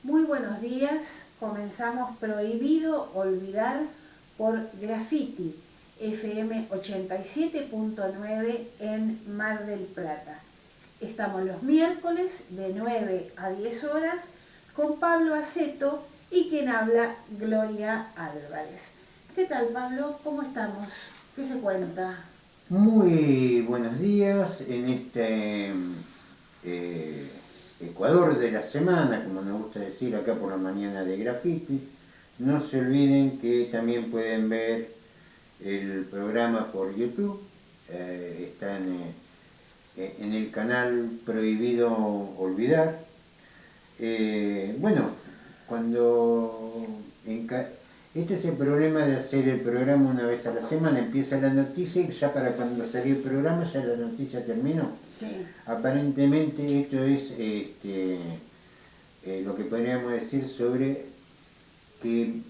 Muy buenos días, comenzamos Prohibido Olvidar por Graffiti, FM 87.9 en Mar del Plata. Estamos los miércoles de 9 a 10 horas con Pablo Aceto y quien habla, Gloria Álvarez. ¿Qué tal, Pablo? ¿Cómo estamos? ¿Qué se cuenta? Muy buenos días en Ecuador de la semana, como nos gusta decir acá por la mañana de Graffiti. No se olviden que también pueden ver el programa por YouTube. Está en el canal Prohibido Olvidar. Bueno, cuando este es el problema de hacer el programa una vez a la semana. Empieza la noticia y ya para cuando salió el programa ya la noticia terminó. Sí. Aparentemente esto es lo que podríamos decir sobre que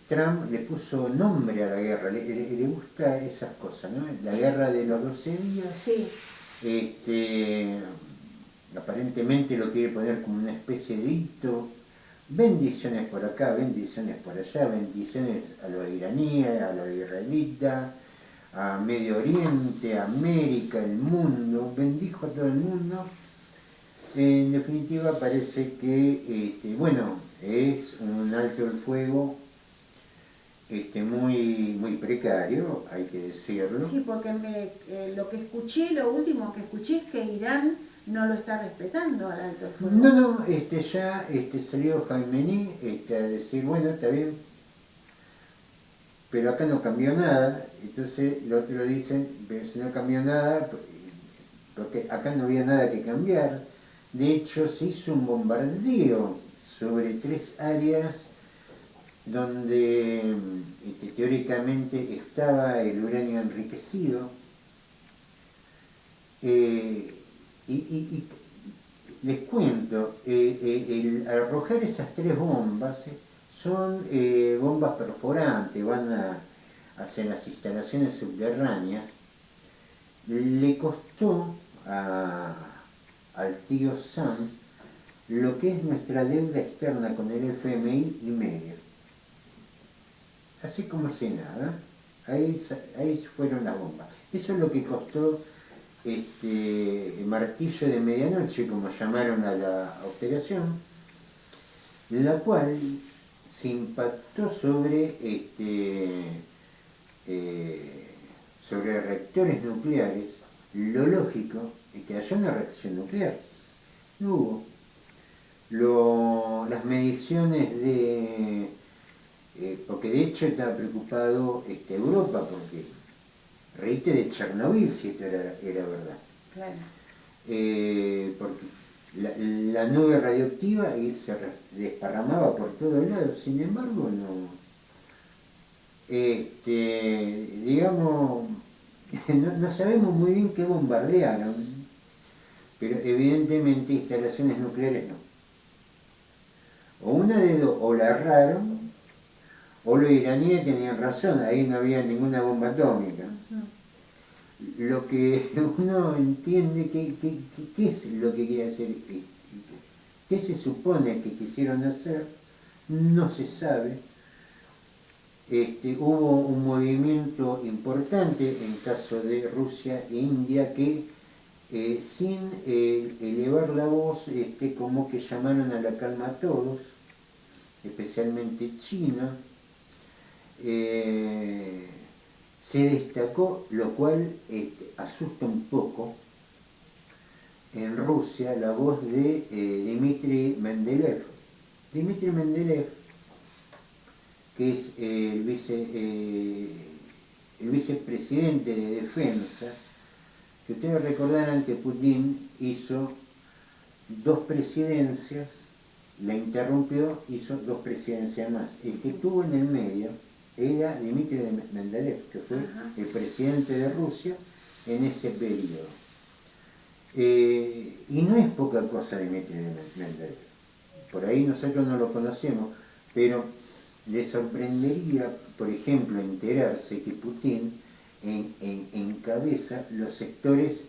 Trump le puso nombre a la guerra, le gusta esas cosas, ¿no? La guerra de los 12 días. Sí. Aparentemente lo quiere poner como una especie de hito. Bendiciones por acá, bendiciones por allá, bendiciones a los iraníes, a los israelitas, a Medio Oriente, a América, el mundo, bendijo a todo el mundo. En definitiva parece que, bueno, es un alto el fuego muy precario, hay que decirlo. Sí, porque lo que escuché, lo último que escuché es que Irán no lo está respetando al alto el fuego. No, ya salió Jaimení a decir, bueno, está bien, pero acá no cambió nada. Entonces el otro dicen, pero si no cambió nada, porque acá no había nada que cambiar. De hecho, se hizo un bombardeo sobre 3 áreas donde teóricamente estaba el uranio enriquecido. Y les cuento, el arrojar esas 3 bombas son bombas perforantes, van hacia las instalaciones subterráneas. Le costó al tío Sam lo que es nuestra deuda externa con el FMI y medio. Así como si nada, ahí fueron las bombas. Eso es lo que costó martillo de medianoche, como llamaron a la operación, la cual se impactó sobre reactores nucleares. Lo lógico es que haya una reacción nuclear. No hubo. Las mediciones porque de hecho estaba preocupado Europa, porque reíte de Chernobyl si esto era verdad. Claro. Porque la nube radioactiva se desparramaba por todos lados, sin embargo no. Digamos, no sabemos muy bien qué bombardearon, pero evidentemente instalaciones nucleares no. O una de dos, o la erraron, o los iraníes tenían razón, ahí no había ninguna bomba atómica. Lo que uno entiende, ¿qué es lo que quiere hacer? ¿Qué se supone que quisieron hacer? No se sabe. Hubo un movimiento importante en caso de Rusia e India que sin elevar la voz, como que llamaron a la calma a todos, especialmente China. Se destacó, lo cual asusta un poco, en Rusia la voz de Dmitry Mendeleev. Dmitry Mendeleev, que es el vicepresidente de defensa, que ustedes recordarán que Putin hizo 2 presidencias, la interrumpió, hizo 2 presidencias más. El que estuvo en el medio era Dmitry Mendeleev, que fue el presidente de Rusia en ese periodo. Y no es poca cosa Dmitry Mendeleev. Por ahí nosotros no lo conocemos, pero les sorprendería, por ejemplo, enterarse que Putin encabeza los sectores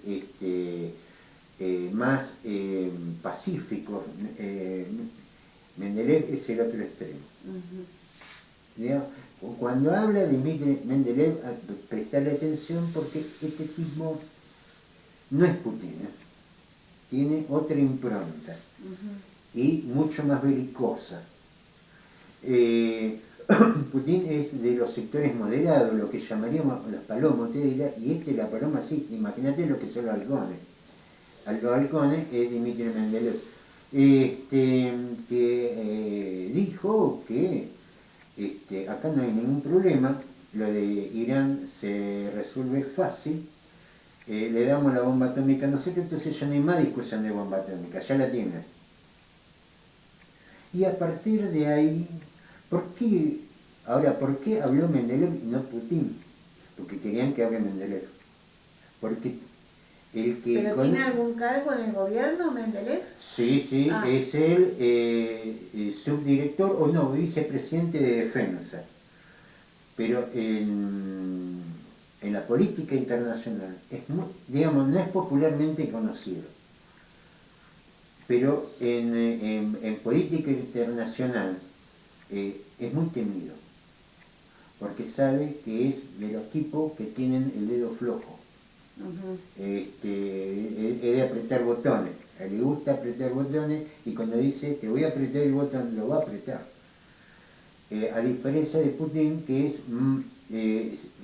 más pacíficos, Mendeleev es el otro extremo. Digamos, cuando habla de Dmitry Mendeleev, prestarle atención porque este tipo no es Putin, tiene otra impronta y mucho más belicosa. Putin es de los sectores moderados, lo que llamaríamos los palomos, te dirá, y la paloma sí, imagínate lo que son los halcones. Los halcones es Dmitry Mendeleev, que dijo que acá no hay ningún problema, lo de Irán se resuelve fácil, le damos la bomba atómica a nosotros, entonces ya no hay más discusión de bomba atómica, ya la tienen. Y a partir de ahí, ¿por qué habló Mendeleev y no Putin? Porque querían que hable Mendeleev. Porque el que... ¿Pero tiene algún cargo en el gobierno, Mendeleev? Sí, es el subdirector, o no, vicepresidente de defensa. Pero en la política internacional, digamos, no es popularmente conocido. Pero en política internacional es muy temido, porque sabe que es de los tipos que tienen el dedo flojo. Es de apretar botones, a él le gusta apretar botones y cuando dice te voy a apretar el botón, lo va a apretar. A diferencia de Putin, que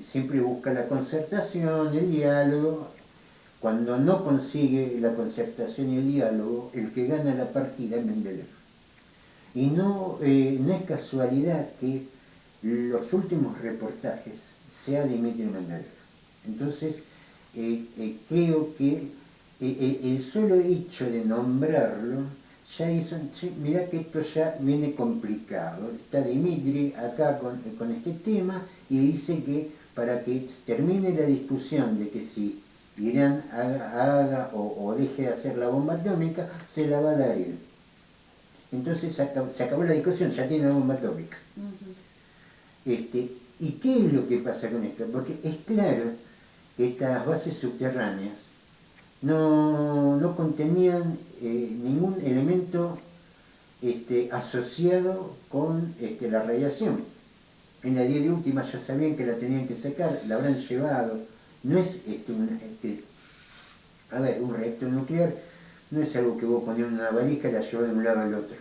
siempre busca la concertación, el diálogo. Cuando no consigue la concertación y el diálogo, el que gana la partida es Mendeleev. Y no es casualidad que los últimos reportajes sea Dmitry Mendeleev. Entonces, creo que el solo hecho de nombrarlo ya hizo, mirá que esto ya viene complicado. Está Dmitry acá con este tema y dice que para que termine la discusión de que si Irán haga o deje de hacer la bomba atómica, se la va a dar él. Entonces se acabó la discusión, ya tiene la bomba atómica. ¿Y qué es lo que pasa con esto? Porque es claro que estas bases subterráneas no contenían ningún elemento asociado con la radiación. En la 10 de última ya sabían que la tenían que sacar, la habrán llevado. No es un reactor nuclear no es algo que vos ponés en una valija y la llevás de un lado al otro,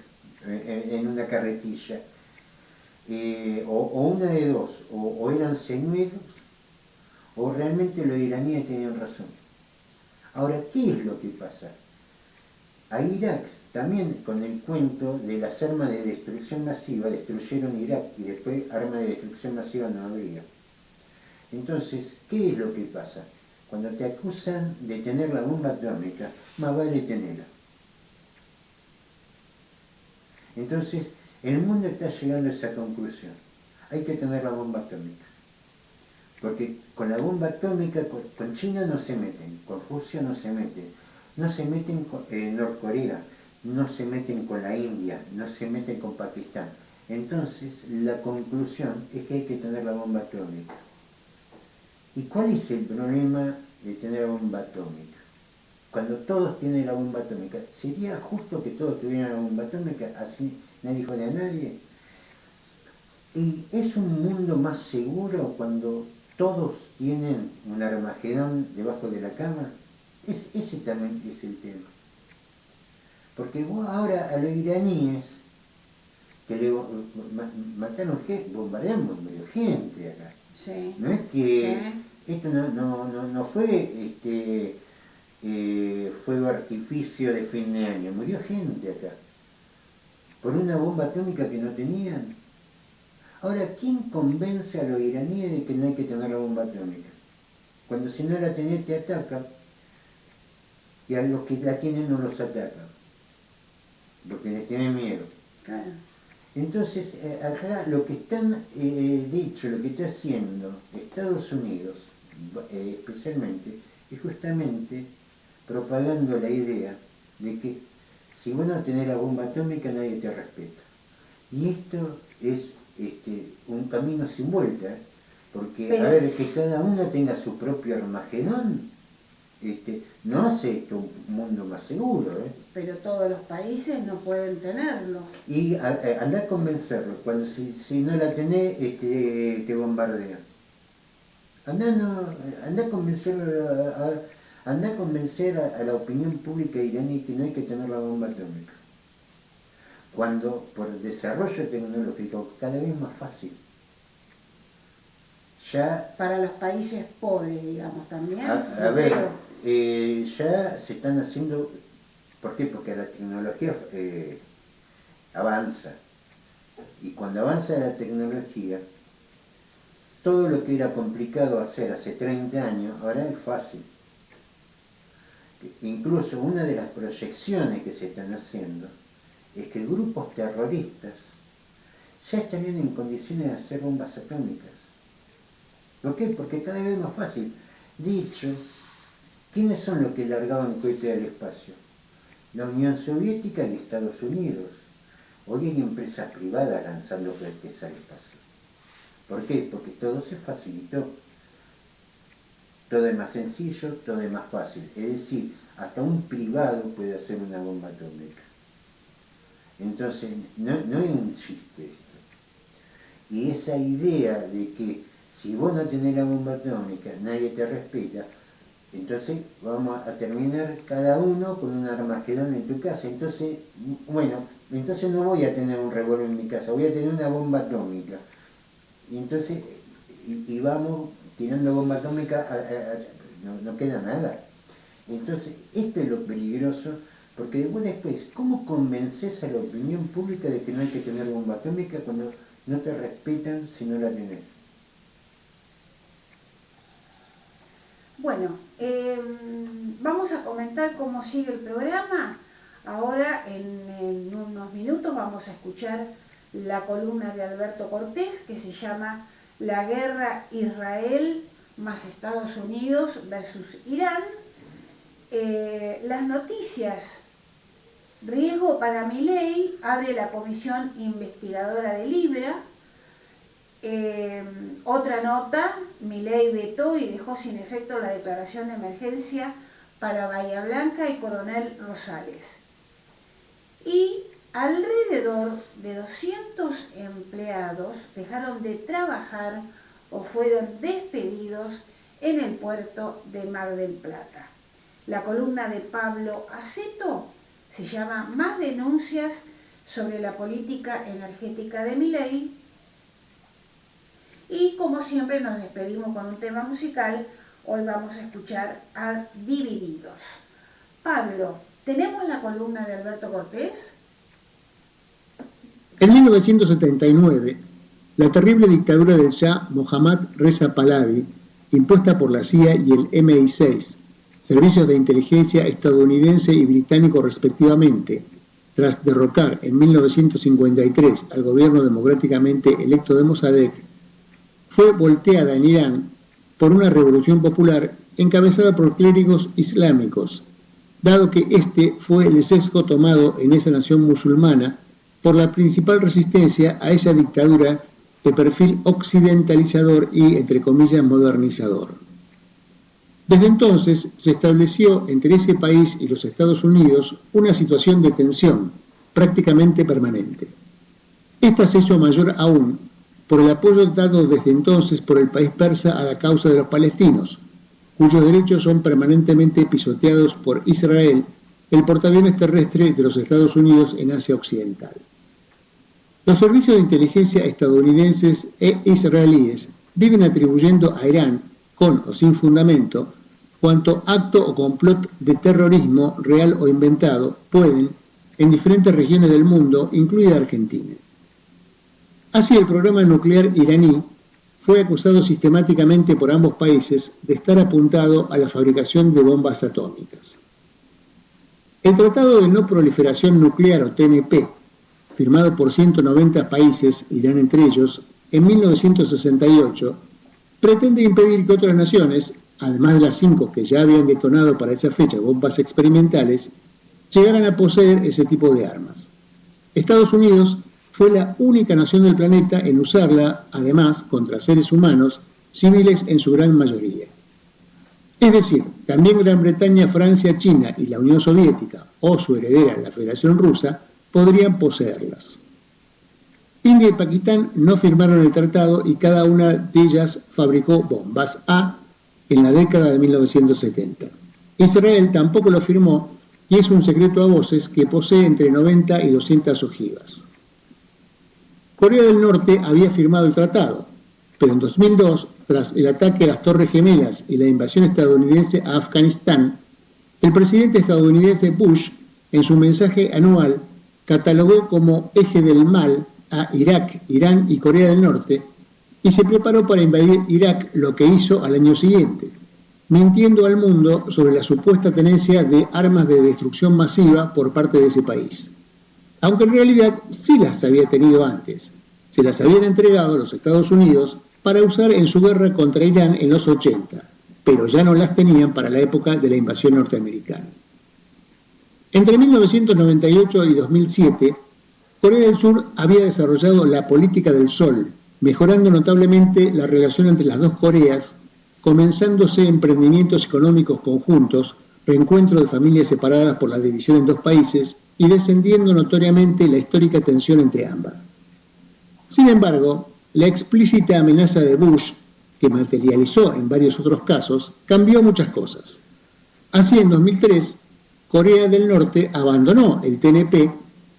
en una carretilla. O una de dos, o eran señuelos, o realmente los iraníes tenían razón. Ahora, ¿qué es lo que pasa? A Irak, también con el cuento de las armas de destrucción masiva, destruyeron Irak y después armas de destrucción masiva no habría. Entonces, ¿qué es lo que pasa? Cuando te acusan de tener la bomba atómica, más vale tenerla. Entonces, el mundo está llegando a esa conclusión. Hay que tener la bomba atómica. Porque con la bomba atómica, con China no se meten, con Rusia no se meten con Norcorea, no se meten con la India, no se meten con Pakistán. Entonces, la conclusión es que hay que tener la bomba atómica. ¿Y cuál es el problema de tener la bomba atómica? Cuando todos tienen la bomba atómica, ¿sería justo que todos tuvieran la bomba atómica? Así nadie jode a nadie. ¿Y es un mundo más seguro cuando todos tienen un Armagedón debajo de la cama? Ese también es el tema. Porque vos ahora a los iraníes, que le mataron gente, bombardeamos gente acá. Sí. No es que esto no fue fuego artificio de fin de año, murió gente acá por una bomba atómica que no tenían. Ahora, ¿quién convence a los iraníes de que no hay que tener la bomba atómica? Cuando si no la tenés te atacan y a los que la tienen no los atacan, porque les tienen miedo. Claro. Entonces, acá lo que están lo que está haciendo Estados Unidos, especialmente, es justamente propagando la idea de que si vos no tenés la bomba atómica nadie te respeta. Y esto es un camino sin vuelta, porque a ver, que cada uno tenga su propio Armagedón, no hace esto un mundo más seguro, pero todos los países no pueden tenerlo. Y andá a convencerlo, cuando si no la tenés, te bombardea. Andá a convencerlo, andá a convencer a la opinión pública iraní que no hay que tener la bomba atómica. Cuando por el desarrollo tecnológico cada vez más fácil. Ya, para los países pobres, digamos, también. A ver, ya se están haciendo. ¿Por qué? Porque la tecnología avanza. Y cuando avanza la tecnología, todo lo que era complicado hacer hace 30 años, ahora es fácil. Incluso una de las proyecciones que se están haciendo es que grupos terroristas ya estarían en condiciones de hacer bombas atómicas. ¿Por qué? Porque cada vez es más fácil. Dicho, ¿quiénes son los que largaban cohetes al espacio? La Unión Soviética y Estados Unidos. Hoy hay empresas privadas lanzando cohetes al espacio. ¿Por qué? Porque todo se facilitó. Todo es más sencillo, todo es más fácil. Es decir, hasta un privado puede hacer una bomba atómica. Entonces, no es un chiste esto. Y esa idea de que si vos no tenés la bomba atómica, nadie te respeta, entonces vamos a terminar cada uno con un Armagedón en tu casa. Entonces, bueno, entonces no voy a tener un revólver en mi casa, voy a tener una bomba atómica. Y entonces, y vamos tirando bomba atómica, no queda nada. Entonces, esto es lo peligroso, porque después, ¿cómo convences a la opinión pública de que no hay que tener bomba atómica cuando no te respetan si no la tenés? Bueno, vamos a comentar cómo sigue el programa. Ahora, en unos minutos, vamos a escuchar la columna de Alberto Cortés, que se llama La guerra Israel más Estados Unidos versus Irán. Las noticias. Riesgo para Milei, abre la comisión investigadora de Libra. Otra nota, Milei vetó y dejó sin efecto la declaración de emergencia para Bahía Blanca y Coronel Rosales. Y alrededor de 200 empleados dejaron de trabajar o fueron despedidos en el puerto de Mar del Plata. La columna de Pablo Aceto se llama Más denuncias sobre la política energética de Milei. Y como siempre nos despedimos con un tema musical. Hoy vamos a escuchar a Divididos. Pablo, ¿tenemos la columna de Alberto Cortés? En 1979, la terrible dictadura del Shah Mohammad Reza Pahlavi, impuesta por la CIA y el MI6, servicios de inteligencia estadounidense y británico respectivamente, tras derrocar en 1953 al gobierno democráticamente electo de Mossadegh, fue volteada en Irán por una revolución popular encabezada por clérigos islámicos, dado que este fue el sesgo tomado en esa nación musulmana por la principal resistencia a esa dictadura de perfil occidentalizador y, entre comillas, modernizador. Desde entonces se estableció entre ese país y los Estados Unidos una situación de tensión prácticamente permanente. Esta se hizo mayor aún por el apoyo dado desde entonces por el país persa a la causa de los palestinos, cuyos derechos son permanentemente pisoteados por Israel, el portaaviones terrestre de los Estados Unidos en Asia Occidental. Los servicios de inteligencia estadounidenses e israelíes viven atribuyendo a Irán, con o sin fundamento, cuanto acto o complot de terrorismo real o inventado pueden en diferentes regiones del mundo, incluida Argentina. Así, el programa nuclear iraní fue acusado sistemáticamente por ambos países de estar apuntado a la fabricación de bombas atómicas. El Tratado de No Proliferación Nuclear, o TNP, firmado por 190 países, Irán entre ellos, en 1968, pretende impedir que otras naciones, además de las 5 que ya habían detonado para esa fecha bombas experimentales, llegaran a poseer ese tipo de armas. Estados Unidos fue la única nación del planeta en usarla, además, contra seres humanos, civiles en su gran mayoría. Es decir, también Gran Bretaña, Francia, China y la Unión Soviética, o su heredera, la Federación Rusa, podrían poseerlas. India y Pakistán no firmaron el tratado y cada una de ellas fabricó bombas A en la década de 1970. Israel tampoco lo firmó y es un secreto a voces que posee entre 90 y 200 ojivas. Corea del Norte había firmado el tratado, pero en 2002, tras el ataque a las Torres Gemelas y la invasión estadounidense a Afganistán, el presidente estadounidense Bush, en su mensaje anual, catalogó como eje del mal a Irak, Irán y Corea del Norte y se preparó para invadir Irak, lo que hizo al año siguiente, mintiendo al mundo sobre la supuesta tenencia de armas de destrucción masiva por parte de ese país. Aunque en realidad sí las había tenido antes. Se las habían entregado a los Estados Unidos para usar en su guerra contra Irán en los 80, pero ya no las tenían para la época de la invasión norteamericana. Entre 1998 y 2007, Corea del Sur había desarrollado la política del Sol, mejorando notablemente la relación entre las dos Coreas, comenzándose emprendimientos económicos conjuntos, reencuentro de familias separadas por la división en dos países y descendiendo notoriamente la histórica tensión entre ambas. Sin embargo, la explícita amenaza de Bush, que materializó en varios otros casos, cambió muchas cosas. Así, en 2003, Corea del Norte abandonó el TNP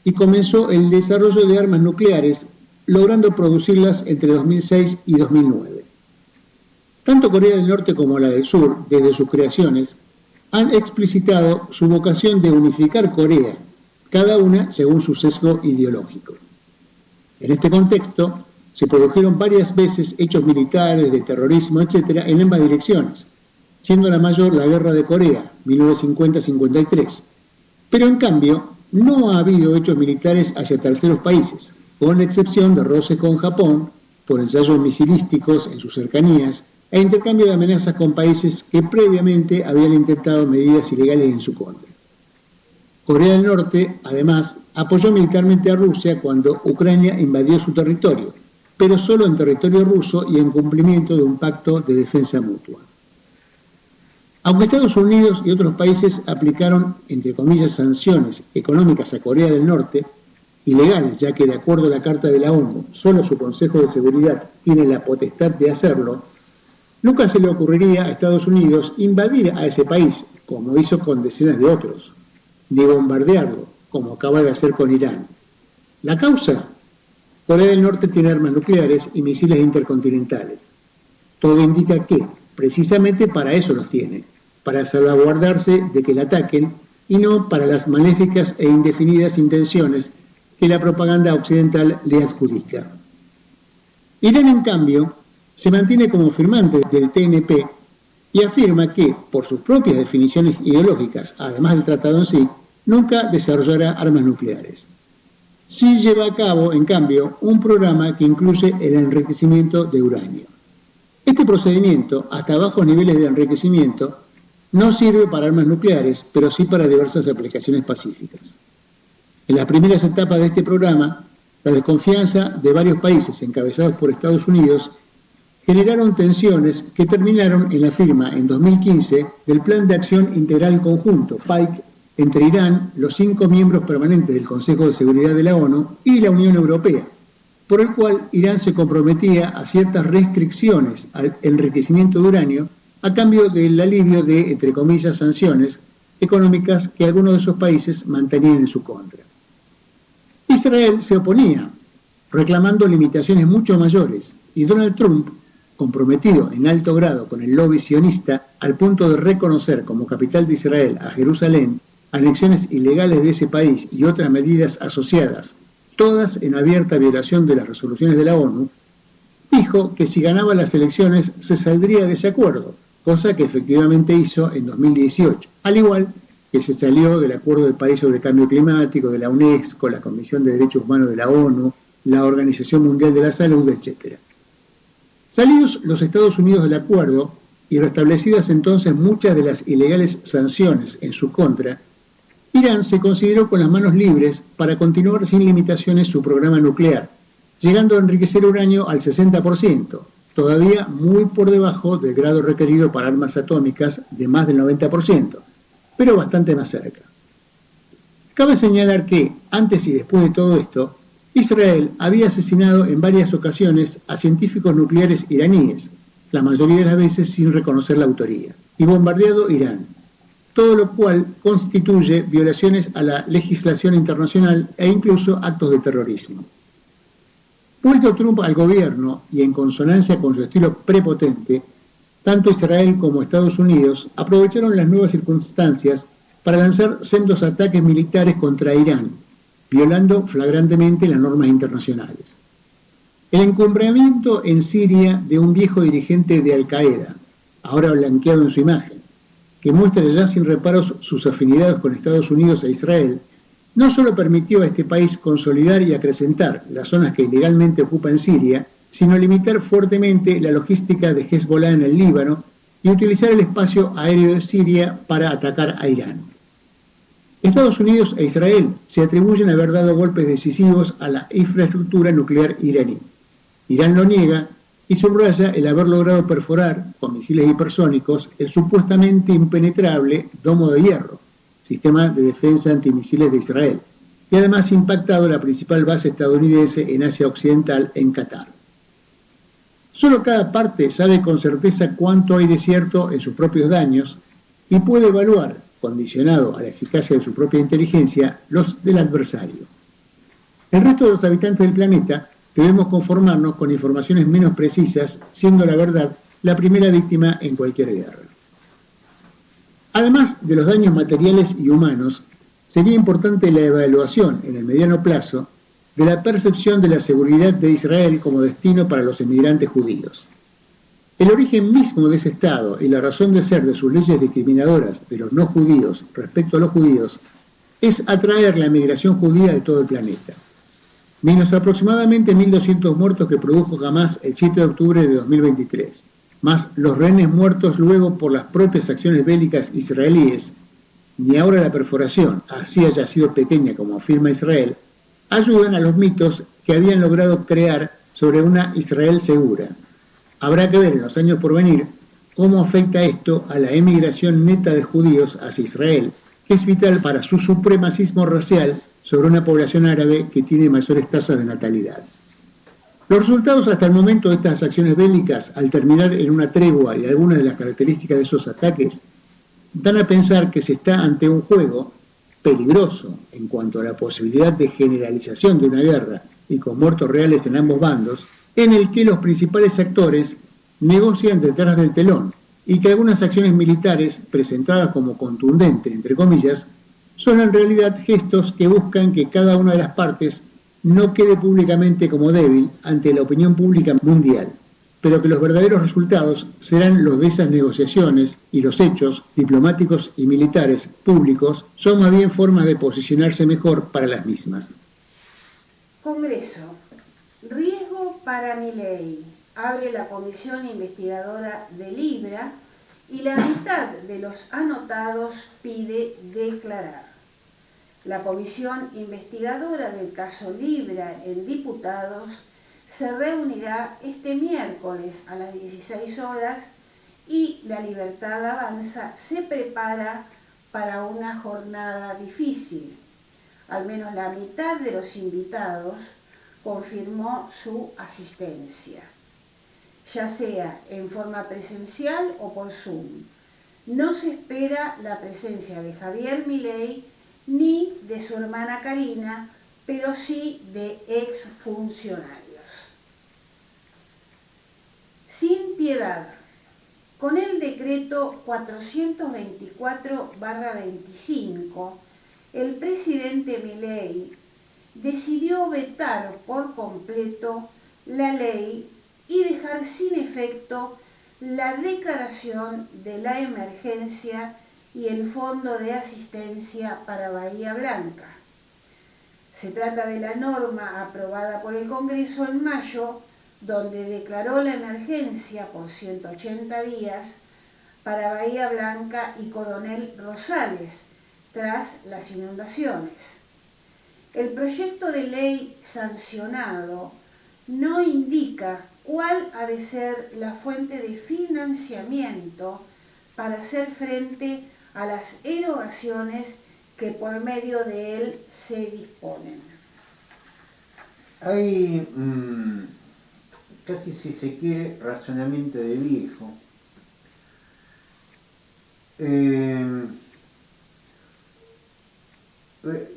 y comenzó el desarrollo de armas nucleares, logrando producirlas entre 2006 y 2009. Tanto Corea del Norte como la del Sur, desde sus creaciones, han explicitado su vocación de unificar Corea, cada una según su sesgo ideológico. En este contexto, se produjeron varias veces hechos militares, de terrorismo, etc., en ambas direcciones, siendo la mayor la Guerra de Corea, 1950-53. Pero en cambio, no ha habido hechos militares hacia terceros países, con excepción de roces con Japón, por ensayos misilísticos en sus cercanías, e intercambio de amenazas con países que previamente habían intentado medidas ilegales en su contra. Corea del Norte, además, apoyó militarmente a Rusia cuando Ucrania invadió su territorio, pero solo en territorio ruso y en cumplimiento de un pacto de defensa mutua. Aunque Estados Unidos y otros países aplicaron, entre comillas, sanciones económicas a Corea del Norte, ilegales, ya que de acuerdo a la Carta de la ONU, solo su Consejo de Seguridad tiene la potestad de hacerlo, nunca se le ocurriría a Estados Unidos invadir a ese país, como hizo con decenas de otros, ni bombardearlo, como acaba de hacer con Irán. ¿La causa? Corea del Norte tiene armas nucleares y misiles intercontinentales. Todo indica que, precisamente para eso los tiene, para salvaguardarse de que la ataquen y no para las maléficas e indefinidas intenciones que la propaganda occidental le adjudica. Irán, en cambio, se mantiene como firmante del TNP y afirma que, por sus propias definiciones ideológicas, además del tratado en sí, nunca desarrollará armas nucleares. Sí lleva a cabo, en cambio, un programa que incluye el enriquecimiento de uranio. Este procedimiento, hasta bajos niveles de enriquecimiento, no sirve para armas nucleares, pero sí para diversas aplicaciones pacíficas. En las primeras etapas de este programa, la desconfianza de varios países encabezados por Estados Unidos generaron tensiones que terminaron en la firma en 2015 del Plan de Acción Integral Conjunto, PAIC, entre Irán, los 5 miembros permanentes del Consejo de Seguridad de la ONU y la Unión Europea, por el cual Irán se comprometía a ciertas restricciones al enriquecimiento de uranio a cambio del alivio de, entre comillas, sanciones económicas que algunos de esos países mantenían en su contra. Israel se oponía, reclamando limitaciones mucho mayores, y Donald Trump, comprometido en alto grado con el lobby sionista al punto de reconocer como capital de Israel a Jerusalén, anexiones ilegales de ese país y otras medidas asociadas, todas en abierta violación de las resoluciones de la ONU, dijo que si ganaba las elecciones se saldría de ese acuerdo, cosa que efectivamente hizo en 2018, al igual que se salió del Acuerdo de París sobre el Cambio Climático, de la UNESCO, la Comisión de Derechos Humanos de la ONU, la Organización Mundial de la Salud, etc. Salidos los Estados Unidos del acuerdo y restablecidas entonces muchas de las ilegales sanciones en su contra, Irán se consideró con las manos libres para continuar sin limitaciones su programa nuclear, llegando a enriquecer uranio al 60%, todavía muy por debajo del grado requerido para armas atómicas de más del 90%, pero bastante más cerca. Cabe señalar que, antes y después de todo esto, Israel había asesinado en varias ocasiones a científicos nucleares iraníes, la mayoría de las veces sin reconocer la autoría, y bombardeado Irán, todo lo cual constituye violaciones a la legislación internacional e incluso actos de terrorismo. Vuelto Trump al gobierno y en consonancia con su estilo prepotente, tanto Israel como Estados Unidos aprovecharon las nuevas circunstancias para lanzar sendos ataques militares contra Irán, violando flagrantemente las normas internacionales. El encumbramiento en Siria de un viejo dirigente de Al-Qaeda, ahora blanqueado en su imagen, que muestra ya sin reparos sus afinidades con Estados Unidos e Israel, no solo permitió a este país consolidar y acrecentar las zonas que ilegalmente ocupa en Siria, sino limitar fuertemente la logística de Hezbollah en el Líbano y utilizar el espacio aéreo de Siria para atacar a Irán. Estados Unidos e Israel se atribuyen haber dado golpes decisivos a la infraestructura nuclear iraní. Irán lo niega y subraya el haber logrado perforar, con misiles hipersónicos, el supuestamente impenetrable Domo de Hierro, sistema de defensa antimisiles de Israel, y además impactado la principal base estadounidense en Asia Occidental, en Qatar. Solo cada parte sabe con certeza cuánto hay de cierto en sus propios daños y puede evaluar, condicionado a la eficacia de su propia inteligencia, los del adversario. El resto de los habitantes del planeta debemos conformarnos con informaciones menos precisas, siendo la verdad la primera víctima en cualquier guerra. Además de los daños materiales y humanos, sería importante la evaluación en el mediano plazo de la percepción de la seguridad de Israel como destino para los emigrantes judíos. El origen mismo de ese Estado y la razón de ser de sus leyes discriminadoras de los no judíos respecto a los judíos es atraer la emigración judía de todo el planeta. Ni los aproximadamente 1.200 muertos que produjo Hamas el 7 de octubre de 2023, más los rehenes muertos luego por las propias acciones bélicas israelíes, ni ahora la perforación, así haya sido pequeña como afirma Israel, ayudan a los mitos que habían logrado crear sobre una Israel segura. Habrá que ver en los años por venir cómo afecta esto a la emigración neta de judíos hacia Israel, que es vital para su supremacismo racial sobre una población árabe que tiene mayores tasas de natalidad. Los resultados hasta el momento de estas acciones bélicas, al terminar en una tregua y algunas de las características de esos ataques, dan a pensar que se está ante un juego peligroso en cuanto a la posibilidad de generalización de una guerra y con muertos reales en ambos bandos, en el que los principales actores negocian detrás del telón y que algunas acciones militares, presentadas como contundentes, entre comillas, son en realidad gestos que buscan que cada una de las partes no quede públicamente como débil ante la opinión pública mundial, pero que los verdaderos resultados serán los de esas negociaciones y los hechos diplomáticos y militares públicos son más bien formas de posicionarse mejor para las mismas. Congreso. Riesgo para Milei. Abre la comisión investigadora de Libra y la mitad de los anotados pide declarar. La comisión investigadora del caso Libra en Diputados se reunirá este miércoles a las 16 horas y La Libertad Avanza se prepara para una jornada difícil. Al menos la mitad de los invitados confirmó su asistencia, ya sea en forma presencial o por Zoom. No se espera la presencia de Javier Milei ni de su hermana Karina, pero sí de exfuncionarios. Sin piedad. Con el decreto 424/25, el presidente Milei decidió vetar por completo la ley y dejar sin efecto la declaración de la emergencia y el Fondo de Asistencia para Bahía Blanca. Se trata de la norma aprobada por el Congreso en mayo, donde declaró la emergencia por 180 días para Bahía Blanca y Coronel Rosales, tras las inundaciones. El proyecto de ley sancionado no indica cuál ha de ser la fuente de financiamiento para hacer frente a las erogaciones que por medio de él se disponen. Hay, casi si se quiere, razonamiento de viejo.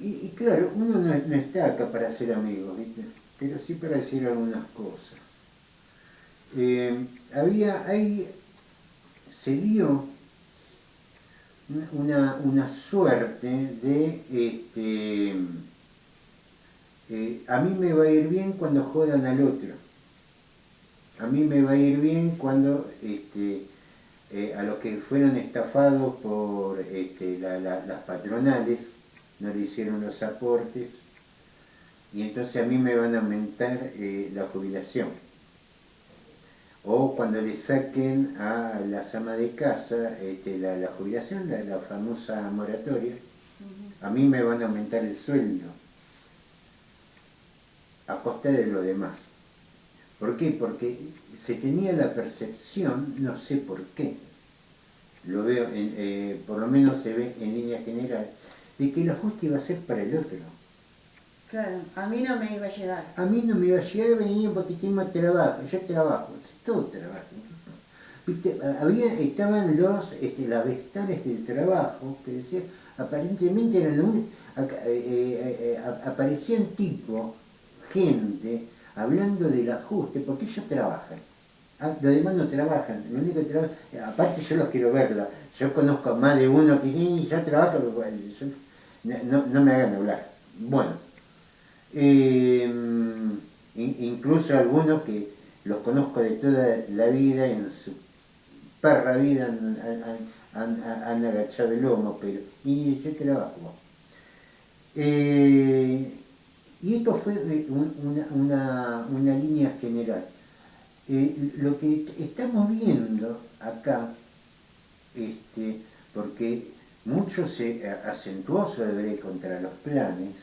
Y claro, uno no está acá para ser amigos, ¿viste? Pero sí para decir algunas cosas. Se dio una suerte de, a mí me va a ir bien cuando jodan al otro. A mí me va a ir bien cuando a los que fueron estafados por las patronales no le hicieron los aportes y entonces a mí me van a aumentar la jubilación. O cuando le saquen a las amas de casa la jubilación, la famosa moratoria, a mí me van a aumentar el sueldo a costa de lo demás. ¿Por qué? Porque se tenía la percepción, no sé por qué, lo veo, por lo menos se ve en línea general, de que el ajuste iba a ser para el otro. Claro, a mí no me iba a llegar. A mí no me iba a llegar, venía porque tengo trabajo, yo trabajo, todo trabajo. ¿Viste? Estaban las vestales del trabajo, que decían, aparentemente eran lo único, aparecían tipos, gente, hablando del ajuste, porque ellos trabajan. Los demás no trabajan, lo único que trabajan, aparte yo los quiero verla, yo conozco más de uno que ya trabaja, no me hagan hablar. Bueno, incluso algunos que los conozco de toda la vida, en su perra vida han agachado el lomo, pero yo trabajo. Y esto fue una línea general. Lo que estamos viendo acá, porque mucho se acentuó sobre contra los planes,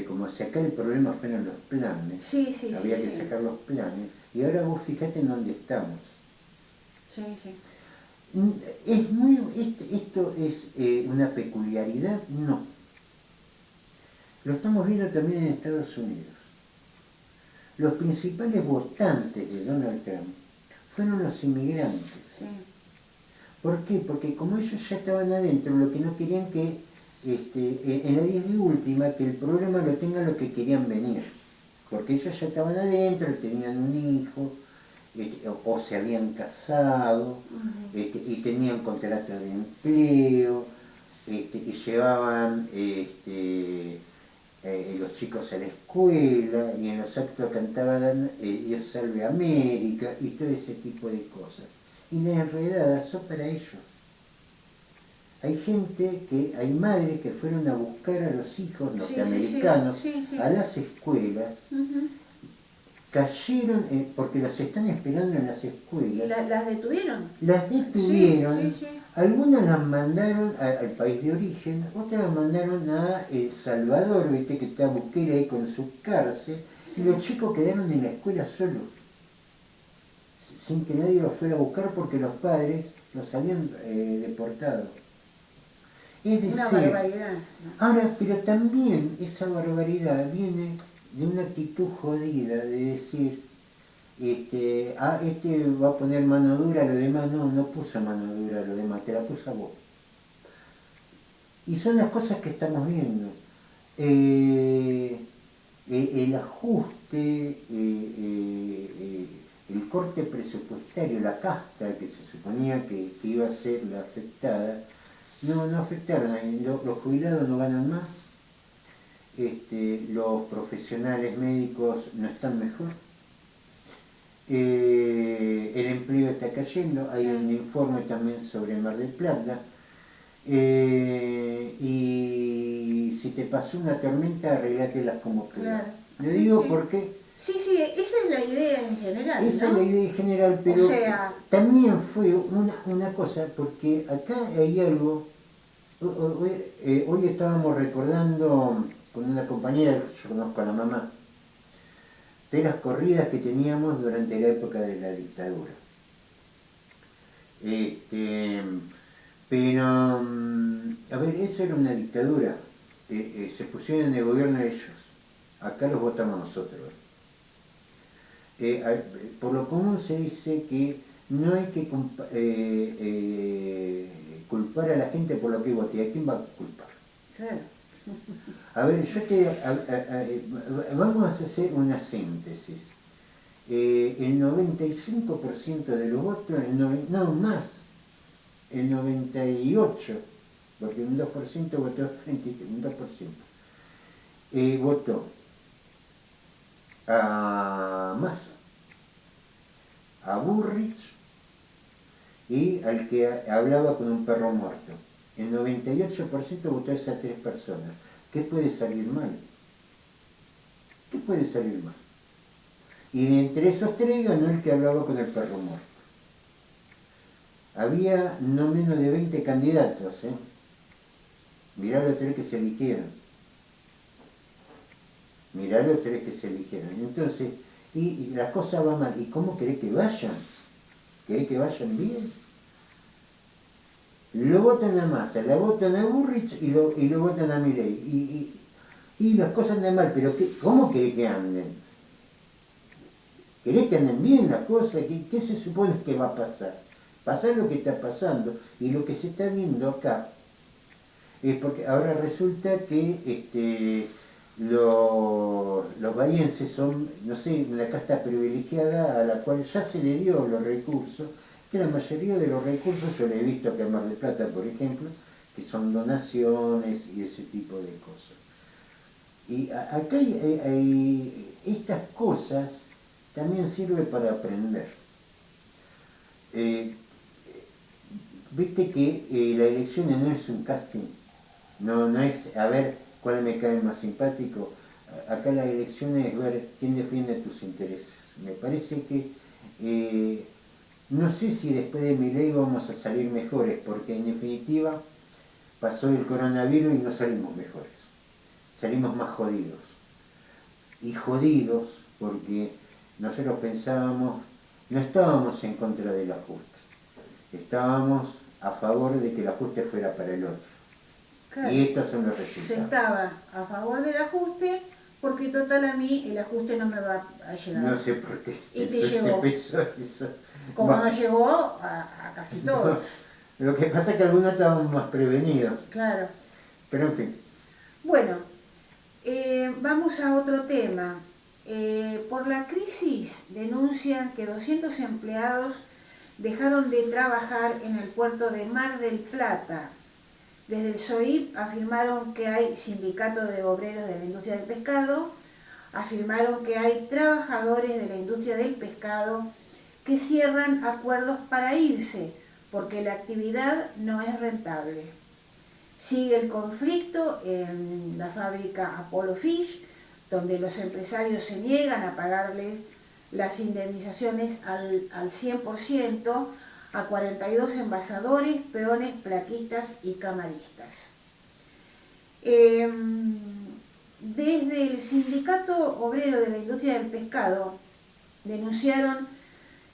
como si acá el problema fueron los planes, había que sacar los planes, y ahora vos fijate en dónde estamos. Sí. ¿Esto es una peculiaridad? No. Lo estamos viendo también en Estados Unidos. Los principales votantes de Donald Trump fueron los inmigrantes. Sí. ¿Por qué? Porque como ellos ya estaban adentro, lo que no querían que, en la 10 de última, que el problema lo tengan los que querían venir. Porque ellos ya estaban adentro, tenían un hijo, o se habían casado, y tenían contrato de empleo, y llevaban los chicos a la escuela, y en los actos cantaban Dios salve América, y todo ese tipo de cosas. Y las enredadas son para ellos. Hay hay madres que fueron a buscar a los hijos norteamericanos a las escuelas, cayeron, porque los están esperando en las escuelas. ¿Y las detuvieron? Las detuvieron, algunas las mandaron al país de origen, otras las mandaron a El Salvador, viste que está Bukele ahí con su cárcel, y los chicos quedaron en la escuela solos, sin que nadie los fuera a buscar porque los padres los habían deportado. Es decir, una barbaridad, ¿no? Ahora, pero también esa barbaridad viene de una actitud jodida, de decir, este va a poner mano dura, lo demás no puso mano dura, lo demás te la puso a vos. Y son las cosas que estamos viendo. El ajuste, el corte presupuestario, la casta que se suponía que iba a ser la afectada, no afectaron. Los jubilados no ganan más, los profesionales médicos no están mejor, el empleo está cayendo, hay un informe también sobre Mar del Plata, y si te pasó una tormenta, arreglátelas como quieras. Le digo porque... Sí, esa es la idea en general, esa ¿no? es la idea en general, pero también fue una cosa, porque acá hay algo. Hoy estábamos recordando con una compañera, yo conozco a la mamá, las corridas que teníamos durante la época de la dictadura. Pero, a ver, eso era una dictadura. Se pusieron en el gobierno ellos. Acá los votamos nosotros. Por lo común se dice que no hay que culpar a la gente por lo que vote. ¿A quién va a culpar? Claro. A ver, vamos a hacer una síntesis. El 95% de los votos, no más, el 98%, porque un 2% votó frente, un 2%, votó a Massa, a Bullrich y al que hablaba con un perro muerto. El 98% votó a esas tres personas. ¿Qué puede salir mal? ¿Qué puede salir mal? Y de entre esos tres ganó el que hablaba con el perro muerto. Había no menos de 20 candidatos, ¿eh? Mirá los tres que se eligieron. Mirá los tres que se eligieron. Entonces, y la cosa va mal. ¿Y cómo querés que vayan? ¿Querés que vayan bien? Lo votan a Massa, la votan a Bullrich y lo votan a Milei. Y las cosas andan mal, pero ¿cómo querés que anden? ¿Querés que anden bien las cosas? ¿Qué se supone que va a pasar? Pasar lo que está pasando y lo que se está viendo acá es porque ahora resulta que los bahienses son, no sé, una casta privilegiada a la cual ya se le dio los recursos, que la mayoría de los recursos yo le he visto que en Mar del Plata, por ejemplo, que son donaciones y ese tipo de cosas. Y acá hay estas cosas también sirve para aprender. Viste que la elección no es un casting, no es a ver cuál me cae más simpático. Acá la elección es ver quién defiende tus intereses. Me parece que no sé si después de Milei vamos a salir mejores, porque en definitiva pasó el coronavirus y no salimos mejores, salimos más jodidos. Y jodidos porque nosotros pensábamos, no estábamos en contra del ajuste, estábamos a favor de que el ajuste fuera para el otro. Claro. Y estos son los resultados. Se estaba a favor del ajuste porque total a mí el ajuste no me va a llegar. No sé por qué. Y te llegó. Eso. Como no llegó a casi todos. No. Lo que pasa es que algunos estaban más prevenidos. Claro. Pero en fin. Bueno, vamos a otro tema. Por la crisis denuncian que 200 empleados dejaron de trabajar en el puerto de Mar del Plata. Desde el SOIP afirmaron que hay sindicato de obreros de la industria del pescado, afirmaron que hay trabajadores de la industria del pescado que cierran acuerdos para irse porque la actividad no es rentable. Sigue el conflicto en la fábrica Apollo Fish, donde los empresarios se niegan a pagarle las indemnizaciones al 100% a 42 envasadores, peones, plaquistas y camaristas. Desde el Sindicato Obrero de la Industria del Pescado denunciaron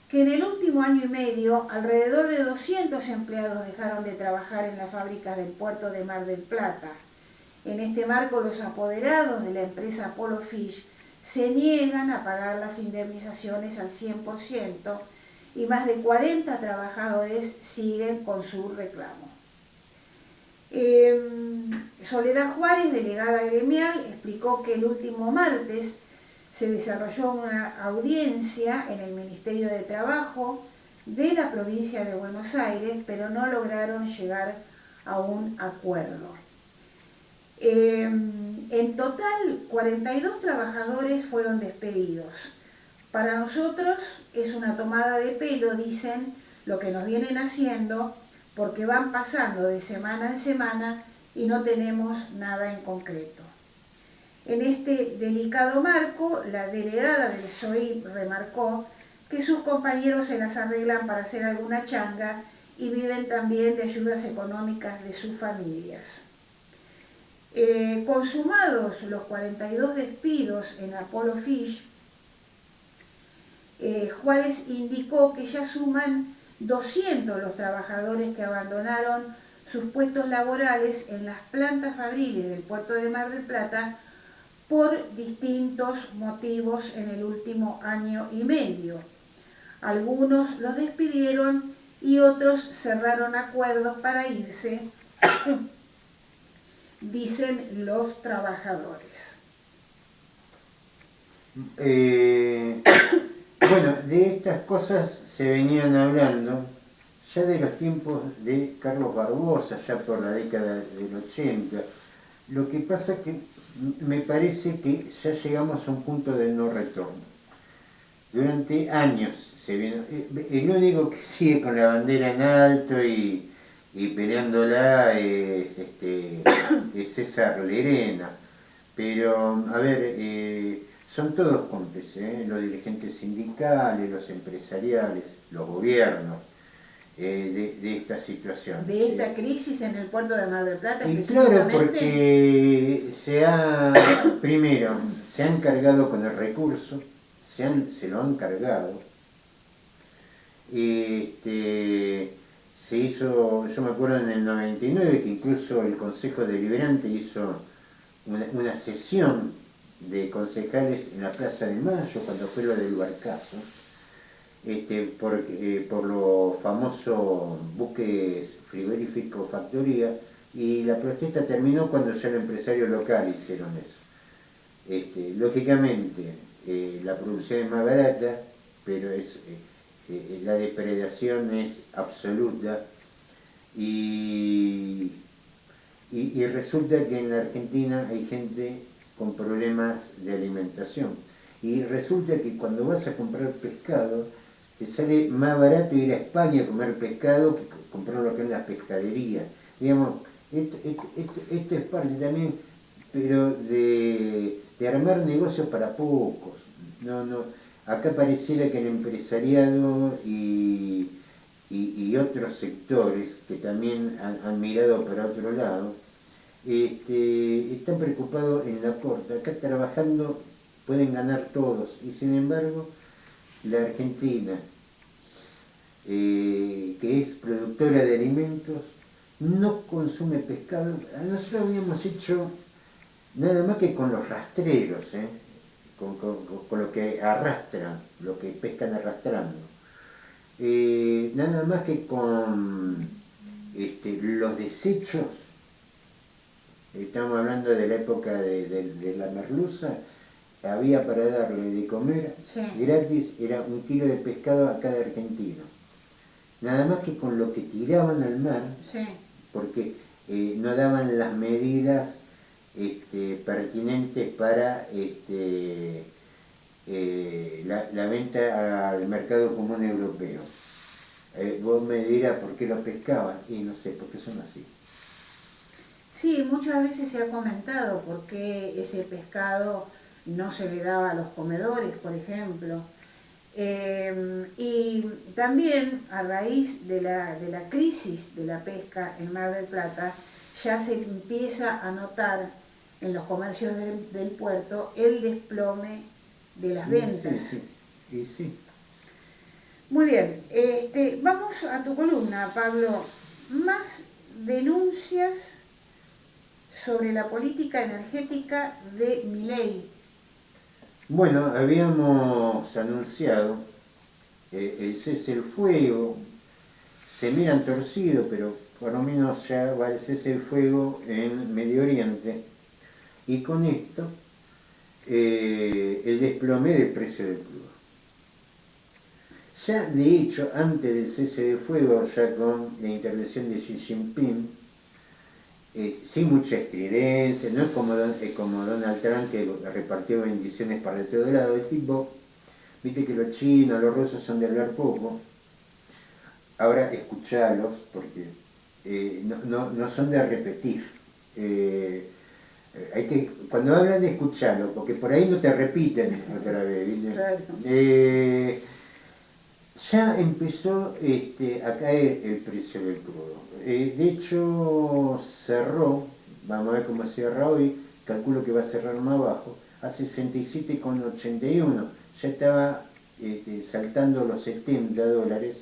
que en el último año y medio alrededor de 200 empleados dejaron de trabajar en las fábricas del puerto de Mar del Plata. En este marco, los apoderados de la empresa Apollo Fish se niegan a pagar las indemnizaciones al 100% y más de 40 trabajadores siguen con su reclamo. Soledad Juárez, delegada gremial, explicó que el último martes se desarrolló una audiencia en el Ministerio de Trabajo de la provincia de Buenos Aires, pero no lograron llegar a un acuerdo. En total, 42 trabajadores fueron despedidos. Para nosotros es una tomada de pelo, dicen, lo que nos vienen haciendo, porque van pasando de semana en semana y no tenemos nada en concreto. En este delicado marco, la delegada del SOIP remarcó que sus compañeros se las arreglan para hacer alguna changa y viven también de ayudas económicas de sus familias. Consumados los 42 despidos en Apollo Fish, Juárez indicó que ya suman 200 los trabajadores que abandonaron sus puestos laborales en las plantas fabriles del puerto de Mar del Plata por distintos motivos en el último año y medio. Algunos los despidieron y otros cerraron acuerdos para irse, dicen los trabajadores. Bueno, de estas cosas se venían hablando ya de los tiempos de Carlos Barbosa, ya por la década del 80. Lo que pasa es que me parece que ya llegamos a un punto de no retorno. Durante años se viene, el único que sigue con la bandera en alto y peleándola es César Lerena. Pero, a ver, son todos cómplices, los dirigentes sindicales, los empresariales, los gobiernos, de esta situación. De esta crisis en el puerto de Mar del Plata Y específicamente. claro, porque primero, se han cargado con el recurso, se lo han cargado. Se hizo, yo me acuerdo en el 99 que incluso el Consejo Deliberante hizo una sesión de concejales en la Plaza de Mayo cuando fue lo del barcazo, por los famosos buques frigorífico factoría, y la protesta terminó cuando ya los empresarios locales hicieron eso. Lógicamente la producción es más barata, pero la depredación es absoluta y resulta que en la Argentina hay gente con problemas de alimentación y resulta que cuando vas a comprar pescado te sale más barato ir a España a comer pescado que comprarlo acá en las pescaderías. Digamos, esto es parte también, pero de armar negocios para pocos. Acá pareciera que el empresariado y otros sectores que también han mirado para otro lado, están preocupados en la corta. Acá trabajando pueden ganar todos y sin embargo la Argentina, que es productora de alimentos, no consume pescado. Nosotros habíamos hecho nada más que con los rastreros, con lo que arrastran, lo que pescan arrastrando. Nada más que con los desechos. Estamos hablando de la época de la merluza, había para darle de comer gratis, era 1 kilo de pescado a cada argentino. Nada más que con lo que tiraban al mar, porque no daban las medidas pertinentes para la venta al mercado común europeo. Vos me dirás por qué lo pescaban, y no sé, porque son así. Sí, muchas veces se ha comentado por qué ese pescado no se le daba a los comedores, por ejemplo. Y también a raíz de la crisis de la pesca en Mar del Plata, ya se empieza a notar en los comercios del puerto el desplome de las ventas. Sí. Muy bien, vamos a tu columna, Pablo. Más denuncias sobre la política energética de Milei. Bueno, habíamos anunciado el cese el fuego, se miran torcido, pero por lo menos ya va el cese el fuego en Medio Oriente, y con esto el desplome del precio del crudo. Ya de hecho, antes del cese del fuego, ya con la intervención de Xi Jinping, sin mucha estridencia, no es como Donald Trump que repartió bendiciones para todo lado. El tipo, viste que los chinos, los rusos son de hablar poco. Ahora escuchalos, porque no son de repetir. Cuando hablan de escucharlos, porque por ahí no te repiten otra vez, ¿viste? Claro. Ya empezó a caer el precio del crudo. De hecho, cerró, vamos a ver cómo cierra hoy, calculo que va a cerrar más abajo, a 67,81. Ya estaba saltando los $70,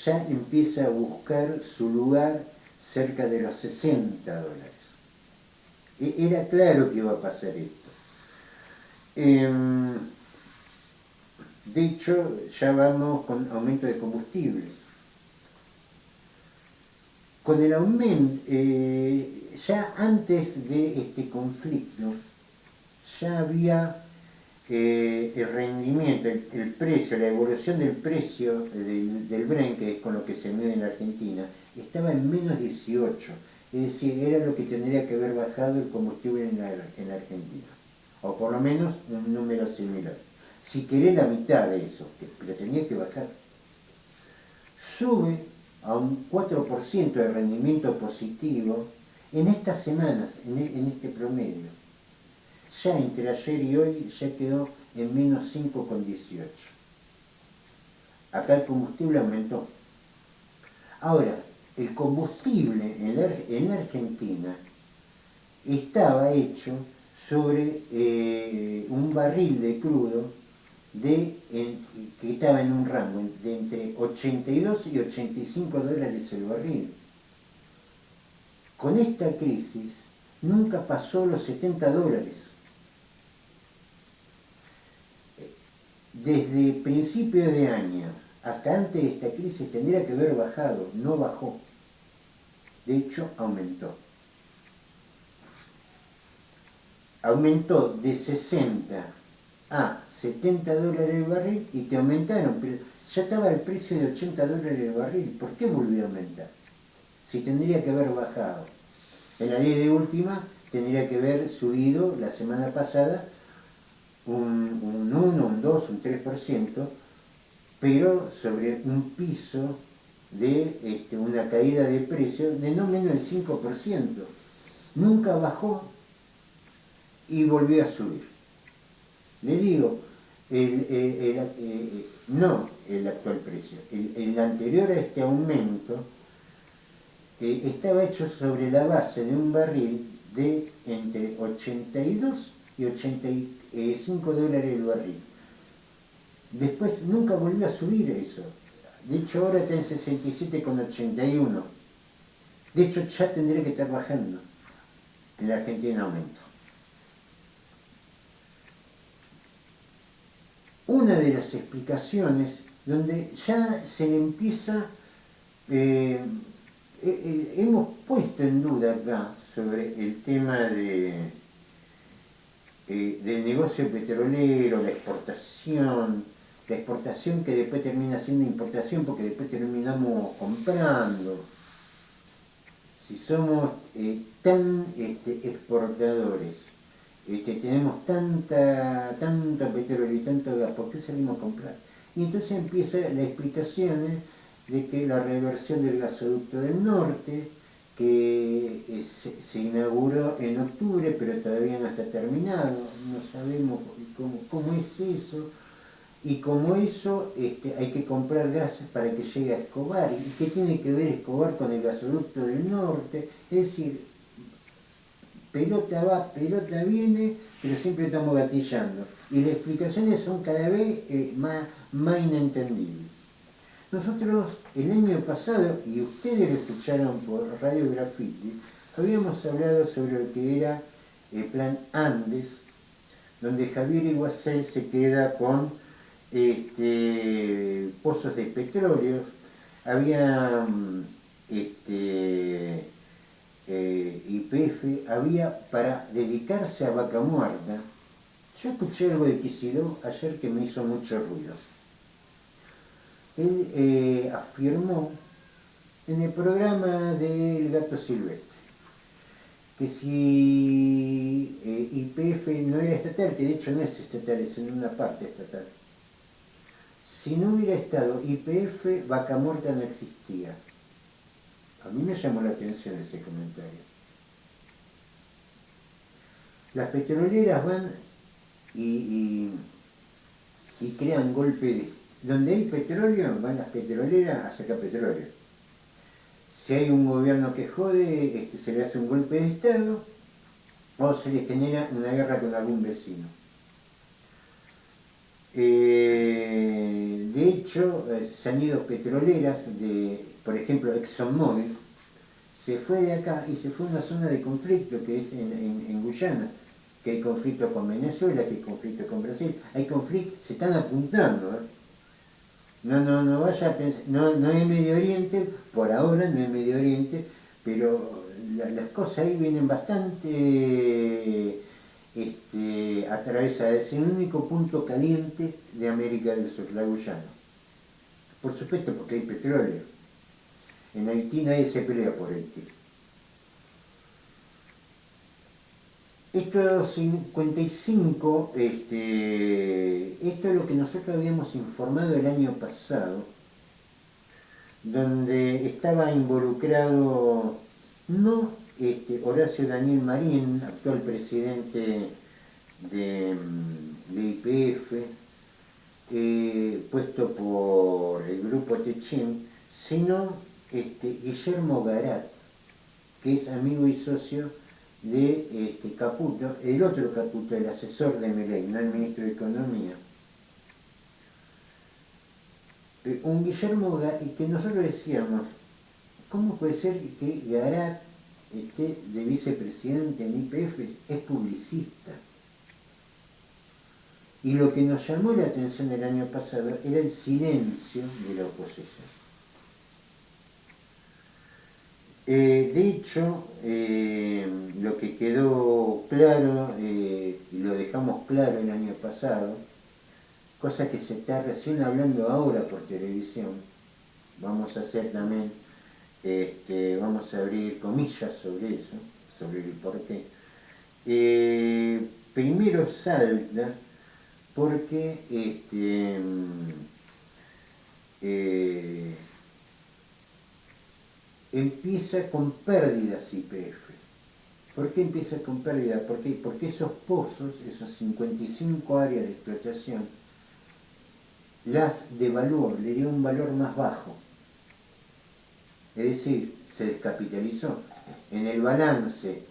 ya empieza a buscar su lugar cerca de los $60. Era claro que iba a pasar esto. De hecho, ya vamos con aumento de combustibles. Con el aumento, ya antes de este conflicto, ya había el rendimiento, el precio, la evolución del precio del Brent, que es con lo que se mide en Argentina, estaba en menos 18. Es decir, era lo que tendría que haber bajado el combustible en Argentina. O por lo menos un número similar. Si querés la mitad de eso, pero tenía que bajar. Sube a un 4% de rendimiento positivo en estas semanas, en este promedio. Ya entre ayer y hoy ya quedó en menos 5,18. Acá el combustible aumentó. Ahora, el combustible en la Argentina estaba hecho sobre un barril de crudo que estaba en un rango de entre 82 y $85 el barril. Con esta crisis nunca pasó los $70. Desde principio de año hasta antes de esta crisis tendría que haber bajado, no bajó. De hecho, aumentó. Aumentó de 60 a $70 el barril y te aumentaron, pero ya estaba el precio de $80 el barril. ¿Por qué volvió a aumentar? Si tendría que haber bajado. En la ley de última tendría que haber subido la semana pasada un 1, un 2, un 3%, pero sobre un piso de una caída de precio de no menos del 5%. Nunca bajó y volvió a subir. Le digo, no el actual precio, el anterior a este aumento estaba hecho sobre la base de un barril de entre 82 y $85 el barril. Después nunca volvió a subir eso. De hecho ahora está en 67,81. De hecho ya tendría que estar bajando. En la Argentina en aumento. Una de las explicaciones donde ya se le empieza, hemos puesto en duda acá sobre el tema del negocio petrolero, la exportación que después termina siendo importación porque después terminamos comprando. Si somos tan exportadores, tenemos tanto petróleo y tanto gas, ¿por qué salimos a comprar? Y entonces empieza la explicación de que la reversión del gasoducto del norte, que se inauguró en octubre, pero todavía no está terminado, no sabemos cómo es eso, y como eso hay que comprar gas para que llegue a Escobar. ¿Y qué tiene que ver Escobar con el gasoducto del norte? Es decir, pelota va, pelota viene, pero siempre estamos gatillando. Y las explicaciones son cada vez más inentendibles. Nosotros el año pasado, y ustedes lo escucharon por Radio Graffiti, habíamos hablado sobre lo que era el plan Andes, donde Javier Iguacel se queda con pozos de petróleo, había YPF, había para dedicarse a Vaca Muerta. Yo escuché algo de Kicillof ayer que me hizo mucho ruido. Él afirmó en el programa del Gato Silvestre que si YPF no era estatal, que de hecho no es estatal, es en una parte estatal, si no hubiera estado YPF, Vaca Muerta no existía. A mí me llamó la atención ese comentario. Las petroleras van y crean golpe de... Donde hay petróleo, van las petroleras a sacar petróleo. Si hay un gobierno que jode, se le hace un golpe de Estado o se le genera una guerra con algún vecino. De hecho, se han ido petroleras por ejemplo, ExxonMobil, se fue de acá y se fue a una zona de conflicto que es en Guyana, que hay conflicto con Venezuela, que hay conflicto con Brasil, hay conflicto, se están apuntando, ¿eh? No vaya a pensar, no es Medio Oriente, por ahora no es Medio Oriente, pero las cosas ahí vienen bastante atravesadas. Es el único punto caliente de América del Sur, la Guyana. Por supuesto, porque hay petróleo. En Haití nadie se pelea por Haití. Estos 55, esto es lo que nosotros habíamos informado el año pasado, donde estaba involucrado no Horacio Daniel Marín, actual presidente de YPF, puesto por el grupo Techín, sino Guillermo Garat, que es amigo y socio de Caputo, el otro Caputo, el asesor de Milei, no el ministro de Economía. Un Guillermo que nosotros decíamos, ¿cómo puede ser que Garat esté de vicepresidente en YPF? Es publicista. Y lo que nos llamó la atención el año pasado era el silencio de la oposición. De hecho, lo que quedó claro, y lo dejamos claro el año pasado, cosa que se está recién hablando ahora por televisión, vamos a hacer también, vamos a abrir comillas sobre eso, sobre el porqué. Primero salta porque empieza con pérdidas YPF. ¿Por qué empieza con pérdidas? Porque esos pozos, esas 55 áreas de explotación, las devaluó, le dio un valor más bajo. Es decir, se descapitalizó. En el balance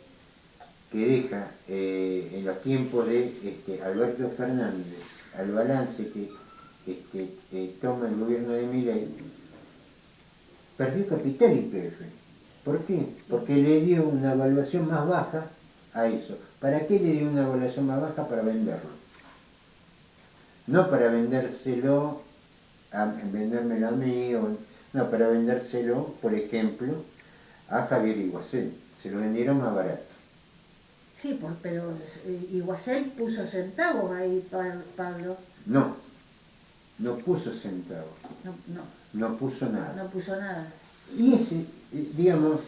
que deja en los tiempos de Alberto Fernández, al balance que toma el gobierno de Milei, perdió capital YPF. ¿Por qué? Porque le dio una evaluación más baja a eso. ¿Para qué le dio una evaluación más baja? Para venderlo. No para vendérselo, vendérmelo a mí, no, para vendérselo, por ejemplo, a Javier Iguacel. Se lo vendieron más barato. Sí, pero Iguacel puso centavos ahí, Pablo. No puso centavos. No puso nada. No puso nada. Y ese, digamos,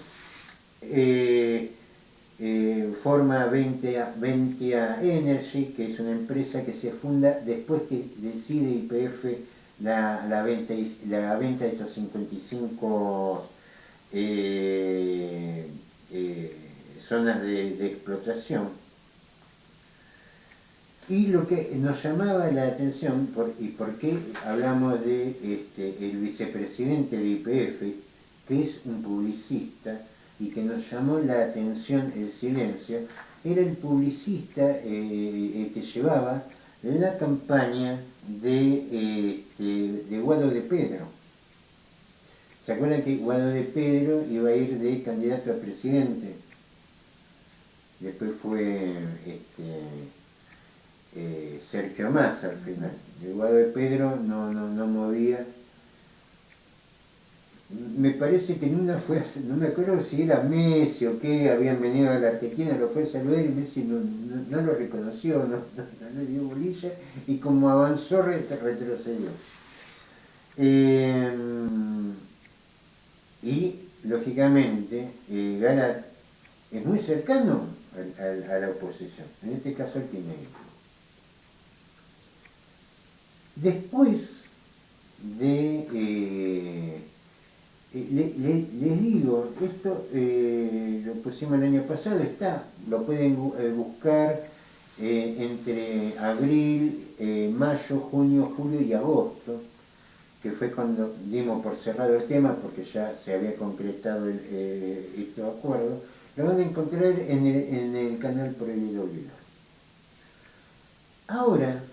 forma Ventia Energy, que es una empresa que se funda después que decide YPF la venta de estos 55 zonas de explotación. Y lo que nos llamaba la atención, y por qué hablamos de el vicepresidente de YPF, que es un publicista, y que nos llamó la atención el silencio, era el publicista el que llevaba la campaña de Guado de Pedro. ¿Se acuerdan que Guado de Pedro iba a ir de candidato a presidente? Después fue Sergio Massa al final. El Guado de Pedro no movía. Me parece que en una fue, no me acuerdo si era Messi o qué, habían venido a la Argentina, lo fue a saludar y Messi no lo reconoció, no le dio bolilla, y como avanzó retrocedió. Y lógicamente Garat es muy cercano a la oposición, en este caso al kirchnerismo. Después de les digo, esto lo pusimos el año pasado, lo pueden buscar entre abril, mayo, junio, julio y agosto, que fue cuando dimos por cerrado el tema, porque ya se había concretado este acuerdo. Lo van a encontrar en el canal Prohibido Olvidar. Ahora,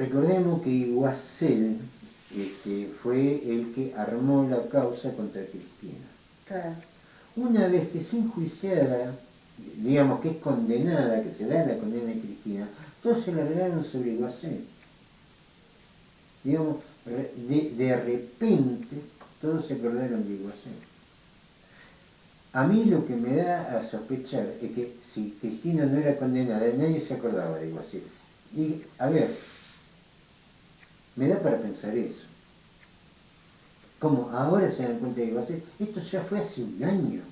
recordemos que Iguacel fue el que armó la causa contra Cristina. Claro. Una vez que es enjuiciada, digamos que es condenada, que se da la condena de Cristina, todos se largaron sobre Iguacel. Digamos, de repente todos se acordaron de Iguacel. A mí lo que me da a sospechar es que si Cristina no era condenada, nadie se acordaba de Iguacel. Y, a ver, me da para pensar eso. Como ahora se dan cuenta de Iguacel, esto ya fue hace un año.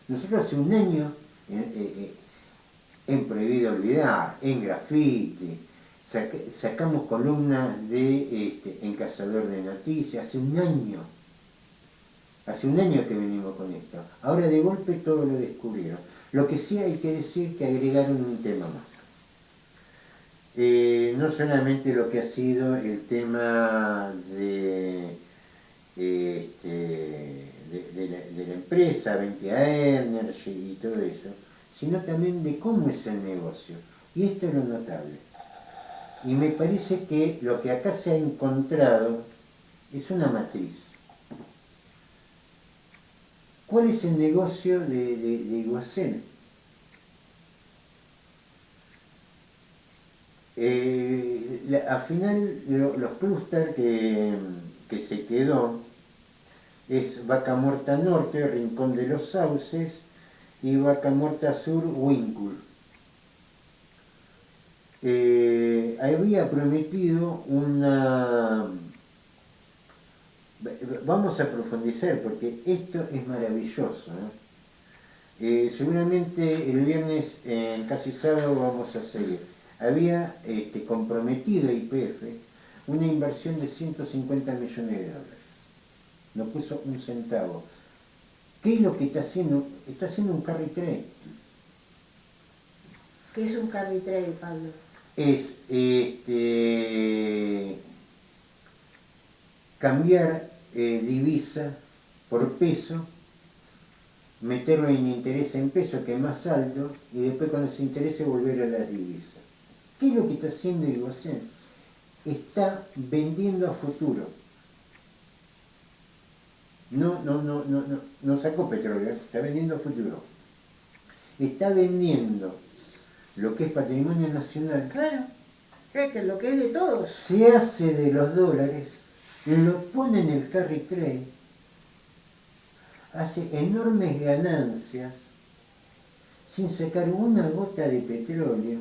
Nosotros hace un año, en Prohibido Olvidar, en Graffiti, sacamos columnas en Cazador de Noticias, hace un año. Hace un año que venimos con esto. Ahora de golpe todo lo descubrieron. Lo que sí hay que decir que agregaron un tema más. No solamente lo que ha sido el tema de la empresa, Ventia Energy y todo eso, sino también de cómo es el negocio. Y esto es lo notable. Y me parece que lo que acá se ha encontrado es una matriz. ¿Cuál es el negocio de Iguacel? Al final, los clústeres que se quedó es Vaca Muerta Norte, Rincón de los Sauces, y Vaca Muerta Sur, Winkle. Había prometido una... Vamos a profundizar porque esto es maravilloso, ¿eh? Seguramente el viernes, casi sábado, vamos a seguir. Había comprometido a YPF una inversión de 150 millones de dólares. No puso un centavo. ¿Qué es lo que está haciendo? Está haciendo un carry trade. ¿Qué es un carry trade, Pablo? Es cambiar divisa por peso, meterlo en interés en peso, que es más alto, y después con ese interés volver a la divisa. ¿Qué es lo que está haciendo Iguacel? Está vendiendo a futuro. No sacó petróleo, está vendiendo a futuro. Está vendiendo lo que es patrimonio nacional. Claro, que lo que es de todos. Se hace de los dólares, lo pone en el carry trade, hace enormes ganancias sin sacar una gota de petróleo.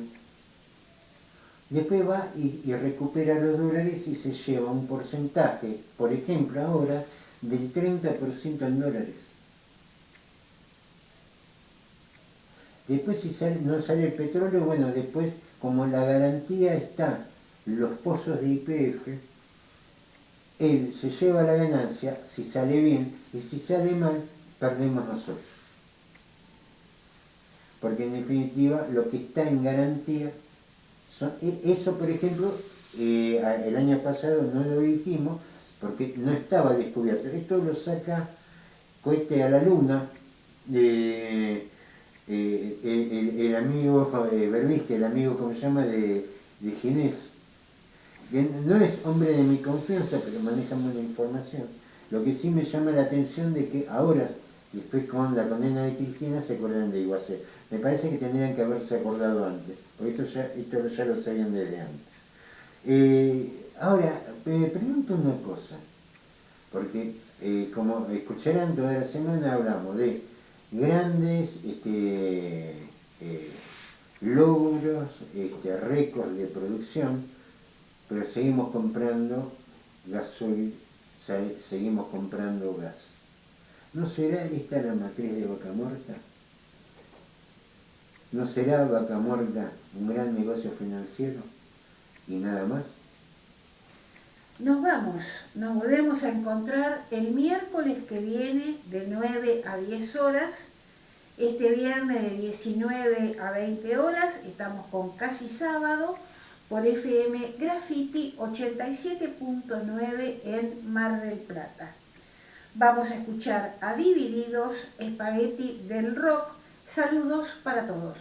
Después va y recupera los dólares y se lleva un porcentaje, por ejemplo ahora, del 30% en dólares. Después si no sale el petróleo, bueno, después como la garantía está los pozos de YPF, él se lleva la ganancia si sale bien, y si sale mal, perdemos nosotros. Porque en definitiva lo que está en garantía, eso por ejemplo, el año pasado no lo dijimos porque no estaba descubierto. Esto lo saca Cohete a la Luna, el amigo Berbisque, el amigo, como se llama, de Ginés. No es hombre de mi confianza, pero maneja buena información. Lo que sí me llama la atención de que ahora, después con la condena de Cristina, se acuerdan de Iguacel. Me parece que tendrían que haberse acordado antes, porque esto ya lo sabían desde antes. Ahora, me pregunto una cosa, porque como escucharán toda la semana hablamos de grandes logros, récords de producción, pero seguimos comprando gasoil, seguimos comprando gas. ¿No será esta la matriz de Vaca Muerta? ¿No será Vaca Muerta un gran negocio financiero y nada más? Nos vamos, nos volvemos a encontrar el miércoles que viene de 9 a 10 horas. Este viernes de 19 a 20 horas estamos con Casi Sábado por FM Graffiti 87.9 en Mar del Plata. Vamos a escuchar a Divididos, Espagueti del Rock. Saludos para todos.